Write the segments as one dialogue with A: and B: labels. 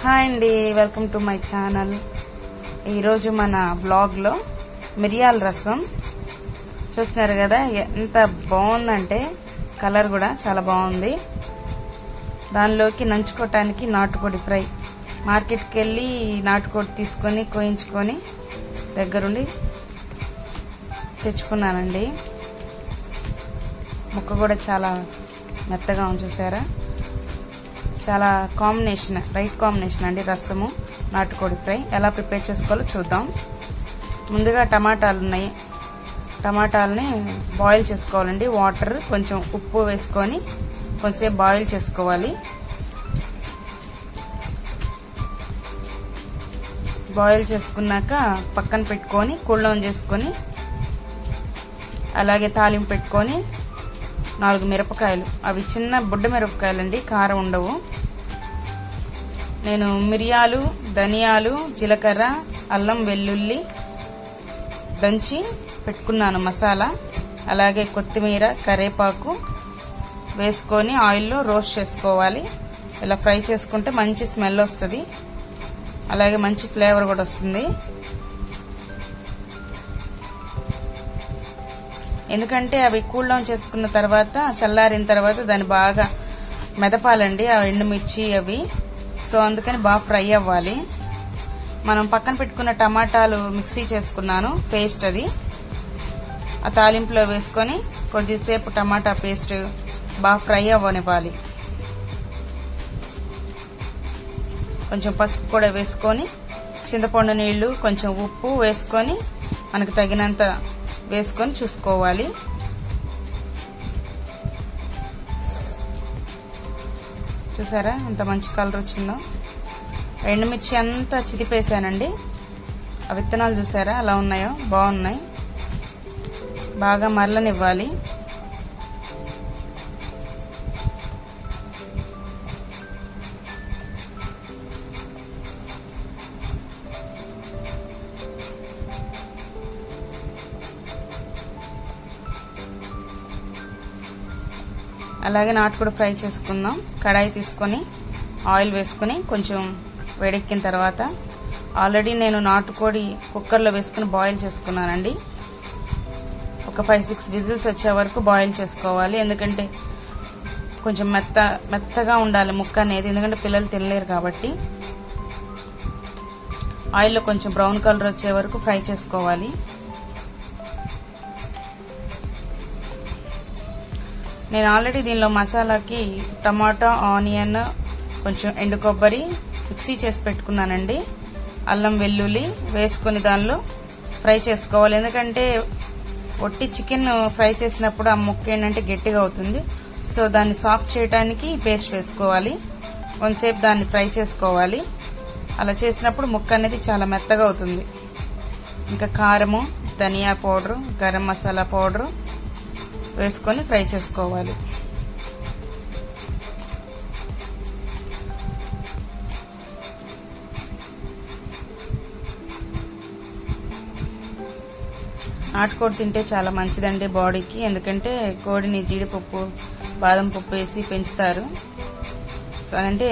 A: Hi అండి, welcome to my channel. ఈరోజు మన బ్లాగ్లో మిరియాల రసం చూస్తున్నారు కదా, ఎంత బాగుందంటే కలర్ కూడా చాలా బాగుంది. దానిలోకి నంచుకోవటానికి నాటుకోడి ఫ్రై. మార్కెట్కి వెళ్ళి నాటుకోడి తీసుకొని కోయించుకొని దగ్గరుండి తెచ్చుకున్నానండి. ముక్క కూడా చాలా మెత్తగా ఉంది, చూసారా? చాలా కాంబినేషన్, రైట్ కాంబినేషన్ అండి రసము నాటుకోడి ఫ్రై. ఎలా ప్రిపేర్ చేసుకోవాలో చూద్దాం. ముందుగా టమాటాలు ఉన్నాయి, టమాటాలని బాయిల్ చేసుకోవాలండి. వాటర్ కొంచెం ఉప్పు వేసుకొని కొంచెంసేపు బాయిల్ చేసుకోవాలి. బాయిల్ చేసుకున్నాక పక్కన పెట్టుకొని కూల్ డౌన్ చేసుకొని, అలాగే తాలింపు పెట్టుకొని 4 మిరపకాయలు, అవి చిన్న బుడ్డ మిరపకాయలు అండి, కారం ఉండవు. నేను మిరియాలు, ధనియాలు, జీలకర్ర, అల్లం వెల్లుల్లి దంచి పెట్టుకున్నాను మసాలా. అలాగే కొత్తిమీర, కరివేపాకు వేసుకొని ఆయిల్లో రోస్ట్ చేసుకోవాలి. ఇలా ఫ్రై చేసుకుంటే మంచి స్మెల్ వస్తుంది, అలాగే మంచి ఫ్లేవర్ కూడా వస్తుంది. ఎందుకంటే అవి కూల్ డౌన్ చేసుకున్న తర్వాత, చల్లారిన తర్వాత దాన్ని బాగా మెదపాలండి ఆ ఎండుమిర్చి అవి. సో అందుకని బాగా ఫ్రై అవ్వాలి. మనం పక్కన పెట్టుకున్న టమాటాలు మిక్సీ చేసుకున్నాను పేస్ట్, అది ఆ తాలింపులో వేసుకొని కొద్దిసేపు టమాటా పేస్ట్ బాగా ఫ్రై అవ్వనివ్వాలి. కొంచెం పసుపు కూడా వేసుకొని, చింతపండు నీళ్లు, కొంచెం ఉప్పు వేసుకొని మనకు తగినంత వేసుకొని చూసుకోవాలి. చూసారా ఎంత మంచి కలర్ వచ్చిందో? ఎండుమిర్చి అంతా చితిపేసానండి. ఆ విత్తనాలు చూసారా అలా ఉన్నాయో? బాగున్నాయి. బాగా మరలనివ్వాలి. అలాగే నాటుకోడి ఫ్రై చేసుకుందాం. కడాయి తీసుకొని ఆయిల్ వేసుకుని కొంచెం వేడెక్కిన తర్వాత, ఆల్రెడీ నేను నాటుకోడి కుక్కర్లో వేసుకుని బాయిల్ చేసుకున్నానండి. ఒక 5-6 విజిల్స్ వచ్చే వరకు బాయిల్ చేసుకోవాలి. ఎందుకంటే కొంచెం మెత్తగా ఉండాలి ముక్క అనేది, ఎందుకంటే పిల్లలు తినలేరు కాబట్టి. ఆయిల్లో కొంచెం బ్రౌన్ కలర్ వచ్చే వరకు ఫ్రై చేసుకోవాలి. నేను ఆల్రెడీ దీనిలో మసాలాకి టమాటా, ఆనియన్, కొంచెం ఎండు కొబ్బరి మిక్సీ చేసి పెట్టుకున్నానండి. అల్లం వెల్లుల్లి వేసుకుని దానిలో ఫ్రై చేసుకోవాలి. ఎందుకంటే ఒట్టి చికెన్ ఫ్రై చేసినప్పుడు ఆ ముక్క ఏంటంటే గట్టిగా అవుతుంది. సో దాన్ని సాఫ్ట్ చేయడానికి పేస్ట్ వేసుకోవాలి. కొంతసేపు దాన్ని ఫ్రై చేసుకోవాలి. అలా చేసినప్పుడు ముక్క అనేది చాలా మెత్తగా అవుతుంది. ఇంకా కారము, ధనియా పౌడరు, గరం మసాలా పౌడరు వేసుకొని ఫ్రై చేసుకోవాలి. నాటుకోడి తింటే చాలా మంచిదండి బాడీకి. ఎందుకంటే కోడిని జీడిపప్పు, బాదం పప్పు వేసి పెంచుతారు. సో అదంటే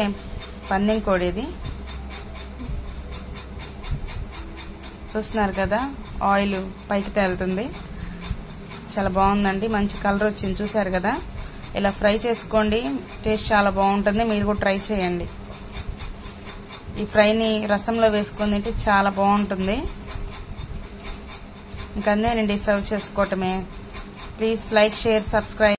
A: పందెం కోడి. ఇది చూస్తున్నారు కదా, ఆయిల్ పైకి తేలుతుంది. చాలా బాగుందండి, మంచి కలర్ వచ్చింది. చూసారు కదా, ఇలా ఫ్రై చేసుకోండి, టేస్ట్ చాలా బాగుంటుంది. మీరు కూడా ట్రై చేయండి. ఈ ఫ్రైని రసంలో వేసుకొని తింటే చాలా బాగుంటుంది. ఇంకందేనండి, సర్వ్ చేసుకోవటమే. Please like, share, subscribe.